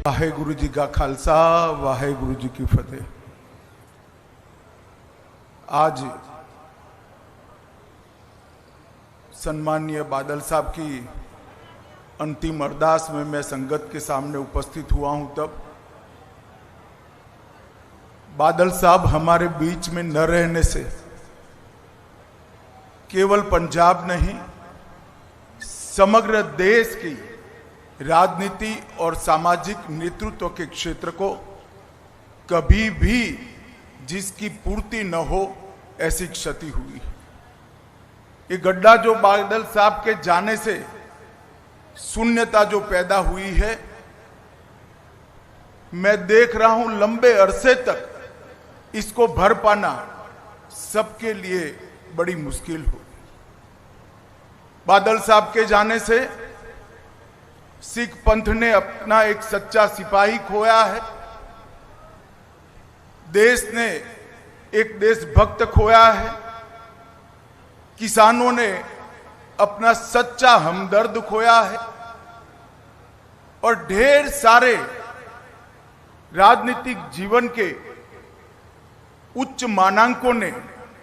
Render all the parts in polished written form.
वाहेगुरु जी का खालसा, वाहेगुरु जी की फतेह। आज सम्माननीय बादल साहब की अंतिम अरदास में मैं संगत के सामने उपस्थित हुआ हूं। तब बादल साहब हमारे बीच में न रहने से केवल पंजाब नहीं, समग्र देश की राजनीति और सामाजिक नेतृत्व के क्षेत्र को कभी भी जिसकी पूर्ति न हो ऐसी क्षति हुई। ये गड्ढा जो बादल साहब के जाने से शून्यता जो पैदा हुई है, मैं देख रहा हूं लंबे अरसे तक इसको भर पाना सबके लिए बड़ी मुश्किल हो। बादल साहब के जाने से सिख पंथ ने अपना एक सच्चा सिपाही खोया है, देश ने एक देशभक्त खोया है, किसानों ने अपना सच्चा हमदर्द खोया है और ढेर सारे राजनीतिक जीवन के उच्च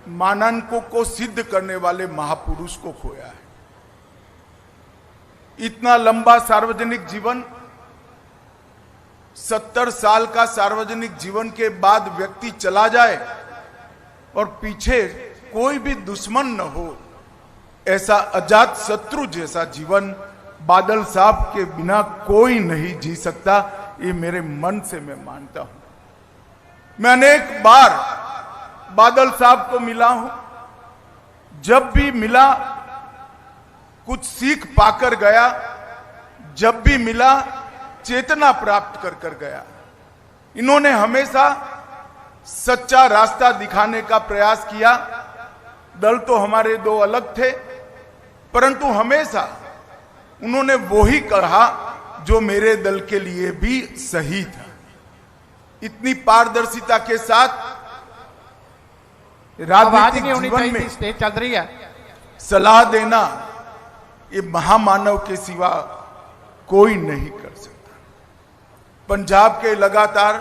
मानांकों को सिद्ध करने वाले महापुरुष को खोया है। इतना लंबा सार्वजनिक जीवन, 70 साल का सार्वजनिक जीवन के बाद व्यक्ति चला जाए और पीछे कोई भी दुश्मन न हो, ऐसा अजात शत्रु जैसा जीवन बादल साहब के बिना कोई नहीं जी सकता। ये मेरे मन से मैं मानता हूं। मैं अनेक बार बादल साहब को मिला हूं, जब भी मिला कुछ सीख पाकर गया, जब भी मिला चेतना प्राप्त कर गया। इन्होंने हमेशा सच्चा रास्ता दिखाने का प्रयास किया। दल तो हमारे दो अलग थे, परंतु हमेशा उन्होंने वो ही कहा जो मेरे दल के लिए भी सही था। इतनी पारदर्शिता के साथ राजनीतिक जीवन में स्टेज चल रही है, सलाह देना ये महामानव के सिवा कोई नहीं कर सकता। पंजाब के लगातार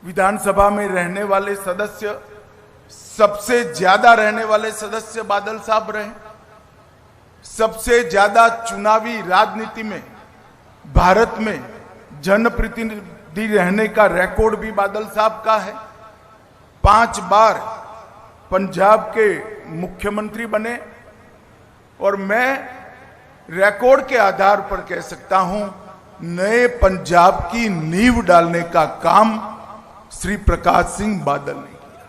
विधानसभा में रहने वाले सदस्य, सबसे ज्यादा रहने वाले सदस्य बादल साहब रहे। सबसे ज्यादा चुनावी राजनीति में भारत में जनप्रतिनिधि रहने का रिकॉर्ड भी बादल साहब का है। 5 बार पंजाब के मुख्यमंत्री बने और मैं रिकॉर्ड के आधार पर कह सकता हूं, नए पंजाब की नींव डालने का काम श्री प्रकाश सिंह बादल ने किया।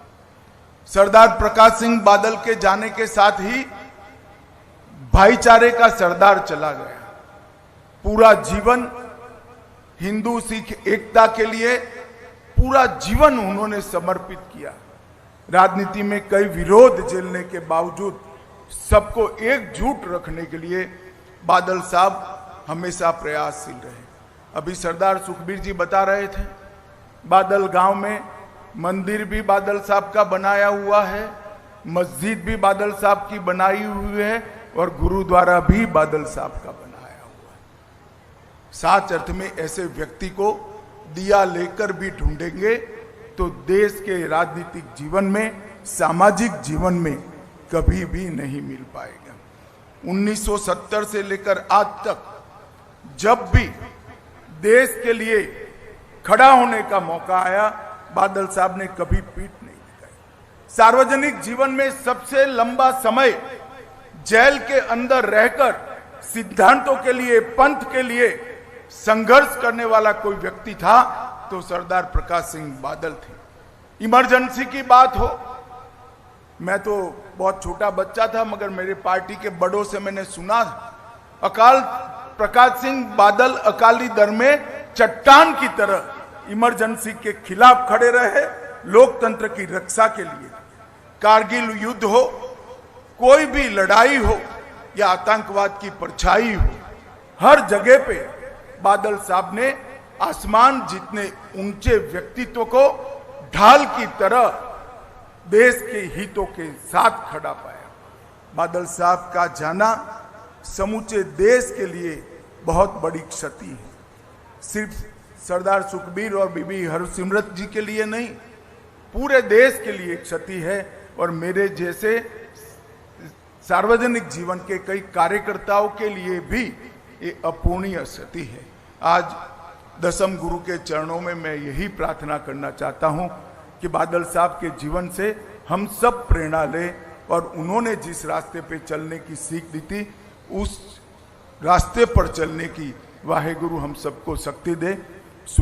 सरदार प्रकाश सिंह बादल के जाने के साथ ही भाईचारे का सरदार चला गया। पूरा जीवन हिंदू सिख एकता के लिए पूरा जीवन उन्होंने समर्पित किया। राजनीति में कई विरोध झेलने के बावजूद सबको एकजुट रखने के लिए बादल साहब हमेशा प्रयासशील रहे। अभी सरदार सुखबीर जी बता रहे थे, बादल गांव में मंदिर भी बादल साहब का बनाया हुआ है, मस्जिद भी बादल साहब की बनाई हुई है और गुरुद्वारा भी बादल साहब का बनाया हुआ है। साच अर्थ में ऐसे व्यक्ति को दिया लेकर भी ढूंढेंगे तो देश के राजनीतिक जीवन में, सामाजिक जीवन में कभी भी नहीं मिल पाएगा। 1970 से लेकर आज तक जब भी देश के लिए खड़ा होने का मौका आया, बादल साहब ने कभी पीठ नहीं दिखाई। सार्वजनिक जीवन में सबसे लंबा समय जेल के अंदर रहकर सिद्धांतों के लिए, पंथ के लिए संघर्ष करने वाला कोई व्यक्ति था तो सरदार प्रकाश सिंह बादल थे। इमरजेंसी की बात हो, मैं तो बहुत छोटा बच्चा था, मगर मेरे पार्टी के बड़ों से मैंने सुना, अकाल प्रकाश सिंह बादल अकाली दल में चट्टान की तरह इमरजेंसी के खिलाफ खड़े रहे, लोकतंत्र की रक्षा के लिए। कारगिल युद्ध हो, कोई भी लड़ाई हो या आतंकवाद की परछाई हो, हर जगह पे बादल साहब ने आसमान जितने ऊंचे व्यक्तित्व को ढाल की तरह देश के हितों के साथ खड़ा पाया। बादल साहब का जाना समूचे देश के लिए बहुत बड़ी क्षति है। सिर्फ सरदार सुखबीर और बीबी हरसिमरत जी के लिए नहीं, पूरे देश के लिए क्षति है और मेरे जैसे सार्वजनिक जीवन के कई कार्यकर्ताओं के लिए भी ये अपूर्णीय क्षति है। आज दसम गुरु के चरणों में मैं यही प्रार्थना करना चाहता हूं कि बादल साहब के जीवन से हम सब प्रेरणा लें और उन्होंने जिस रास्ते पे चलने की सीख दी थी उस रास्ते पर चलने की वाहेगुरु हम सबको शक्ति दे।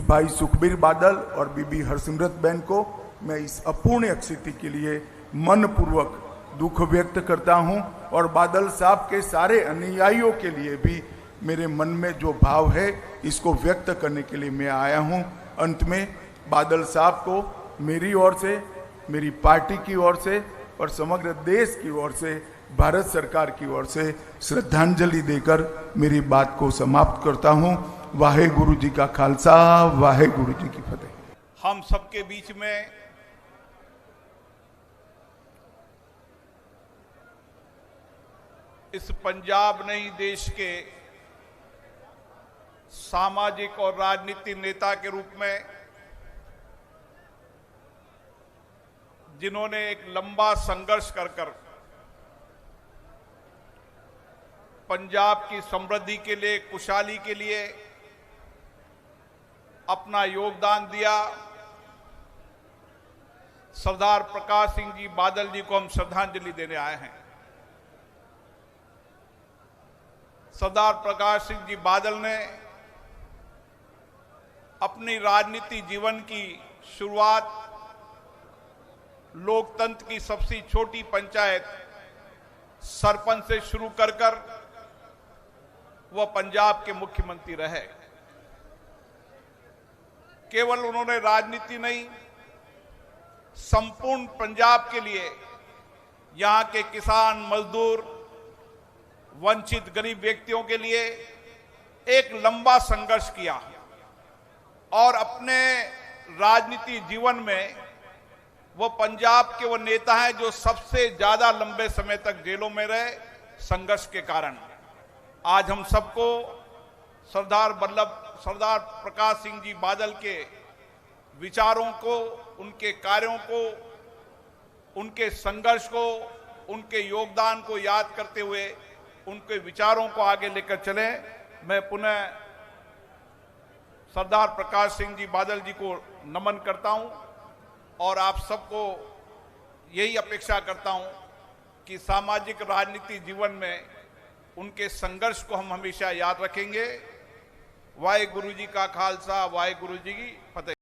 भाई सुखबीर बादल और बीबी हरसिमरत बहन को मैं इस अपूर्णीय स्थिति के लिए मनपूर्वक दुख व्यक्त करता हूं और बादल साहब के सारे अनुयायियों के लिए भी मेरे मन में जो भाव है इसको व्यक्त करने के लिए मैं आया हूं। अंत में बादल साहब को मेरी ओर से, मेरी पार्टी की ओर से और समग्र देश की ओर से, भारत सरकार की ओर से श्रद्धांजलि देकर मेरी बात को समाप्त करता हूं। वाहेगुरु जी का खालसा, वाहेगुरु जी की फतेह। हम सबके बीच में इस पंजाब नहीं देश के सामाजिक और राजनीतिक नेता के रूप में जिन्होंने एक लंबा संघर्ष कर पंजाब की समृद्धि के लिए, खुशहाली के लिए अपना योगदान दिया, सरदार प्रकाश सिंह जी बादल जी को हम श्रद्धांजलि देने आए हैं। सरदार प्रकाश सिंह जी बादल ने अपनी राजनीति जीवन की शुरुआत लोकतंत्र की सबसे छोटी पंचायत सरपंच से शुरू कर वह पंजाब के मुख्यमंत्री रहे। केवल उन्होंने राजनीति नहीं, संपूर्ण पंजाब के लिए यहां के किसान, मजदूर, वंचित गरीब व्यक्तियों के लिए एक लंबा संघर्ष किया और अपने राजनीति जीवन में वो पंजाब के वो नेता हैं जो सबसे ज्यादा लंबे समय तक जेलों में रहे संघर्ष के कारण। आज हम सबको सरदार प्रकाश सिंह जी बादल के विचारों को, उनके कार्यों को, उनके संघर्ष को, उनके योगदान को याद करते हुए उनके विचारों को आगे लेकर चले। मैं पुनः सरदार प्रकाश सिंह जी बादल जी को नमन करता हूं और आप सबको यही अपेक्षा करता हूं कि सामाजिक राजनीतिक जीवन में उनके संघर्ष को हम हमेशा याद रखेंगे। वाहेगुरु जी का खालसा, वाहेगुरु जी की फतेह।